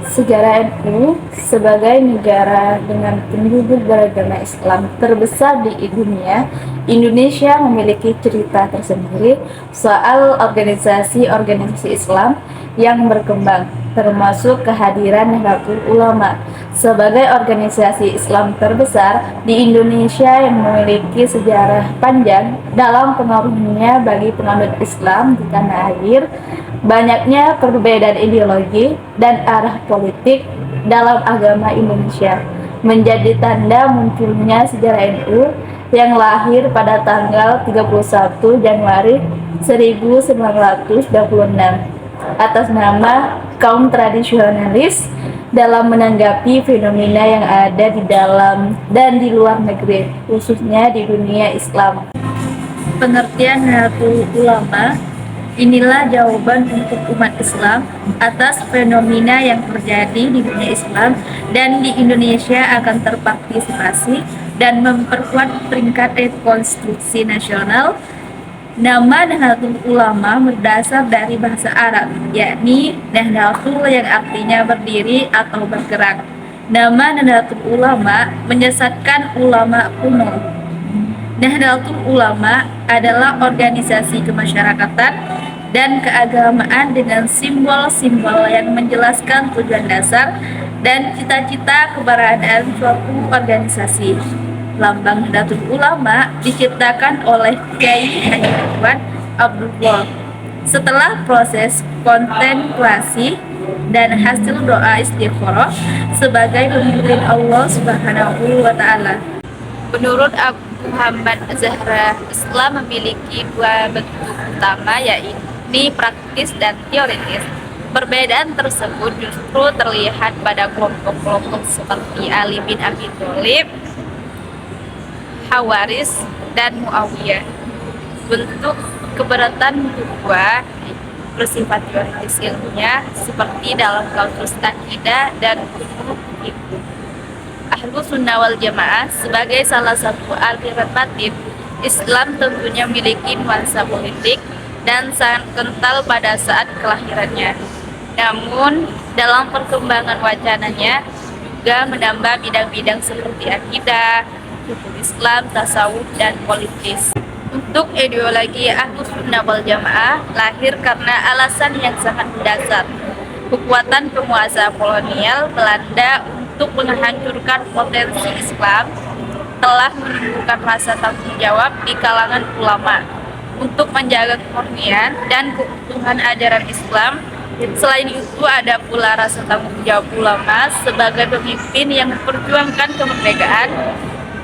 Sejarah NU sebagai negara dengan penduduk beragama Islam terbesar di dunia, Indonesia memiliki cerita tersendiri soal organisasi-organisasi Islam yang berkembang, termasuk kehadiran Nahdlatul Ulama sebagai organisasi Islam terbesar di Indonesia yang memiliki sejarah panjang dalam pengaruhnya bagi penganut Islam di tanah air. Banyaknya perbedaan ideologi dan arah politik dalam agama Indonesia menjadi tanda munculnya sejarah NU yang lahir pada tanggal 31 Januari 1926 atas nama kaum tradisionalis dalam menanggapi fenomena yang ada di dalam dan di luar negeri, khususnya di dunia Islam. Pengertian Nahdlatul Ulama. Inilah jawaban untuk umat Islam atas fenomena yang terjadi di dunia Islam dan di Indonesia akan terpartisipasi dan memperkuat peringkat rekonstruksi nasional. Nama Nahdlatul Ulama berdasar dari bahasa Arab, yakni Nahdlatul yang artinya berdiri atau bergerak. Nama Nahdlatul Ulama menyesatkan ulama kuno. Nahdlatul Ulama adalah organisasi kemasyarakatan dan keagamaan dengan simbol-simbol yang menjelaskan tujuan dasar dan cita-cita keberadaan suatu organisasi. Lambang Nahdlatul Ulama diciptakan oleh Kiai Haji Ridwan Abdullah setelah proses kontemplasi dan hasil doa istikharah sebagai pemimpin Allah Subhanahu wa Ta'ala. Menurut Abu Muhammad Zahra, Islam memiliki dua bentuk utama, yaitu praktis dan teoritis. Perbedaan tersebut justru terlihat pada kelompok-kelompok seperti Ali bin Abi Thalib, Hawaris, dan Muawiyah. Bentuk keberatan kedua bersifat teoritis ilmiah seperti dalam kausus akidah dan usul fikih. Ahlus Sunnah wal Jamaah sebagai salah satu alternatif Islam tentunya memiliki nuansa politik dan sangat kental pada saat kelahirannya. Namun, dalam perkembangan wacananya juga menambah bidang-bidang seperti akidah, hukum Islam, tasawuf, dan politis. Untuk ideologi Ahlus Sunnah wal Jamaah lahir karena alasan yang sangat mendasar. Kekuatan penguasa kolonial Belanda untuk menghancurkan potensi Islam telah menimbulkan rasa tanggung jawab di kalangan ulama untuk menjaga kemurnian dan keutuhan ajaran Islam. Selain itu, ada pula rasa tanggung jawab ulama sebagai pemimpin yang memperjuangkan kemerdekaan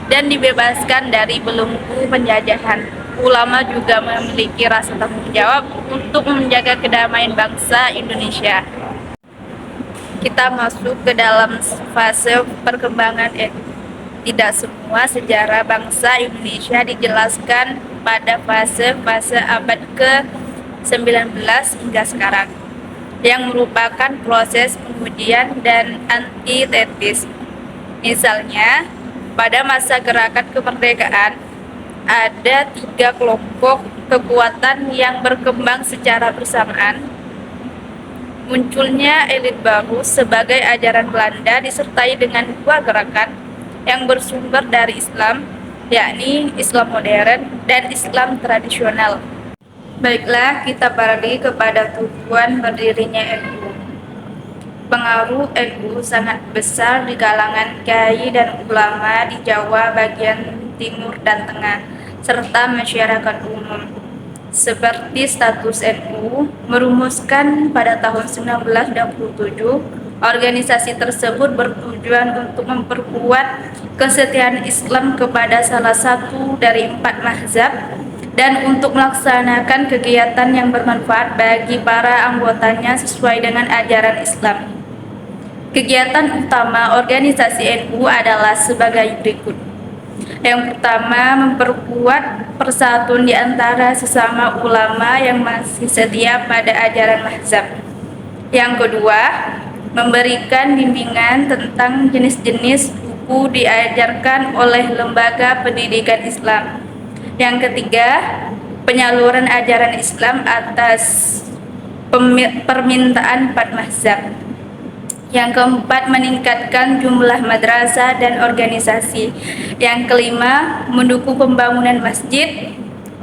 dan dibebaskan dari belenggu penjajahan. Ulama juga memiliki rasa tanggung jawab untuk menjaga kedamaian bangsa Indonesia. Kita masuk ke dalam fase perkembangan NU. Tidak semua sejarah bangsa Indonesia dijelaskan pada fase-fase abad ke-19 hingga sekarang, yang merupakan proses pengujian dan antitesis. Misalnya, pada masa gerakan kemerdekaan, ada 3 kelompok kekuatan yang berkembang secara bersamaan. Munculnya elit baru sebagai ajaran Belanda disertai dengan 2 gerakan yang bersumber dari Islam, yakni Islam modern dan Islam tradisional. Baiklah, kita beralih kepada tujuan berdirinya NU. Pengaruh NU sangat besar di kalangan kiai dan ulama di Jawa bagian timur dan tengah, serta masyarakat umum. Seperti status NU merumuskan pada tahun 1927, organisasi tersebut bertujuan untuk memperkuat kesetiaan Islam kepada salah satu dari 4 mazhab dan untuk melaksanakan kegiatan yang bermanfaat bagi para anggotanya sesuai dengan ajaran Islam. Kegiatan utama organisasi NU adalah sebagai berikut. Yang pertama, memperkuat persatuan di antara sesama ulama yang masih setia pada ajaran mazhab. Yang kedua, memberikan bimbingan tentang jenis-jenis buku diajarkan oleh lembaga pendidikan Islam. Yang ketiga, penyaluran ajaran Islam atas permintaan 4 mazhab. Yang keempat, meningkatkan jumlah madrasah dan organisasi. Yang kelima, mendukung pembangunan masjid,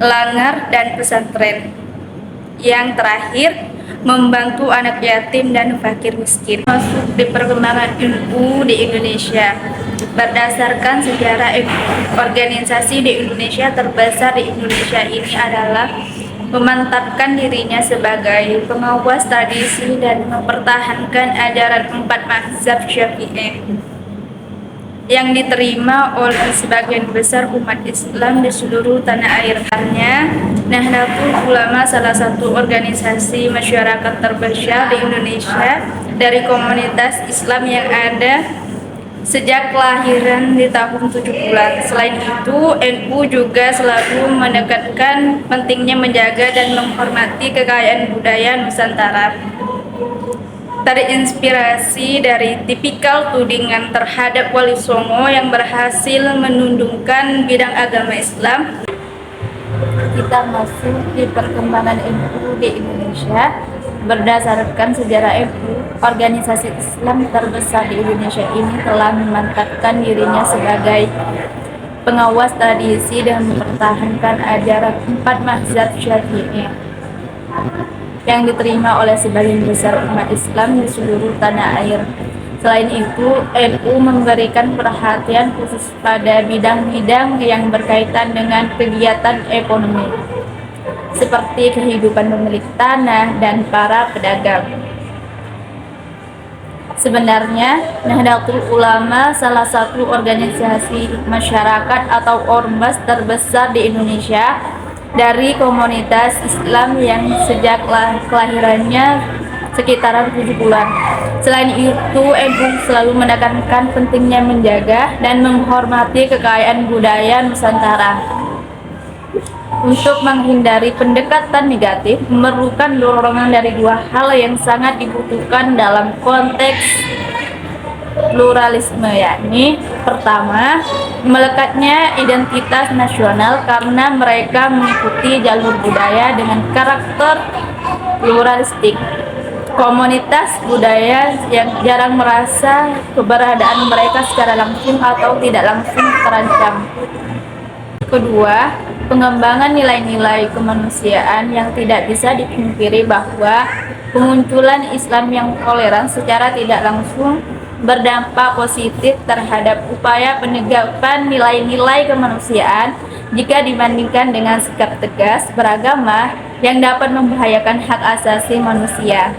langar, dan pesantren. Yang terakhir, membantu anak yatim dan fakir miskin. Masuk di perkembangan NU di Indonesia. Berdasarkan sejarah organisasi di Indonesia terbesar di Indonesia ini adalah memantapkan dirinya sebagai pengawas tradisi dan mempertahankan ajaran empat mazhab Syafi'i yang diterima oleh sebagian besar umat Islam di seluruh tanah air. Nahdlatul Ulama salah satu organisasi masyarakat terbesar di Indonesia dari komunitas Islam yang ada sejak kelahiran di tahun 70-an. Selain itu, NU juga selalu menekankan pentingnya menjaga dan menghormati kekayaan budaya Nusantara. Terinspirasi dari tipikal tudingan terhadap Wali Songo yang berhasil menundukkan bidang agama Islam, kita masuk di perkembangan NU di Indonesia. Berdasarkan sejarah NU, organisasi Islam terbesar di Indonesia ini telah memantapkan dirinya sebagai pengawas tradisi dan mempertahankan ajaran empat mazhab Syafi'i yang diterima oleh sebagian besar umat Islam di seluruh tanah air. Selain itu, NU memberikan perhatian khusus pada bidang-bidang yang berkaitan dengan kegiatan ekonomi, seperti kehidupan pemilik tanah dan para pedagang. Sebenarnya, Nahdlatul Ulama salah satu organisasi masyarakat atau ormas terbesar di Indonesia dari komunitas Islam yang sejak kelahirannya sekitaran 70-an. Selain itu, NU selalu menekankan pentingnya menjaga dan menghormati kekayaan budaya Nusantara. Untuk menghindari pendekatan negatif, memerlukan dorongan dari dua hal yang sangat dibutuhkan dalam konteks pluralisme, yakni pertama, melekatnya identitas nasional karena mereka mengikuti jalur budaya dengan karakter pluralistik. Komunitas budaya yang jarang merasa keberadaan mereka secara langsung atau tidak langsung terancam. Kedua, pengembangan nilai-nilai kemanusiaan yang tidak bisa dipungkiri bahwa kemunculan Islam yang toleran secara tidak langsung berdampak positif terhadap upaya penegakan nilai-nilai kemanusiaan jika dibandingkan dengan sikap tegas beragama yang dapat membahayakan hak asasi manusia.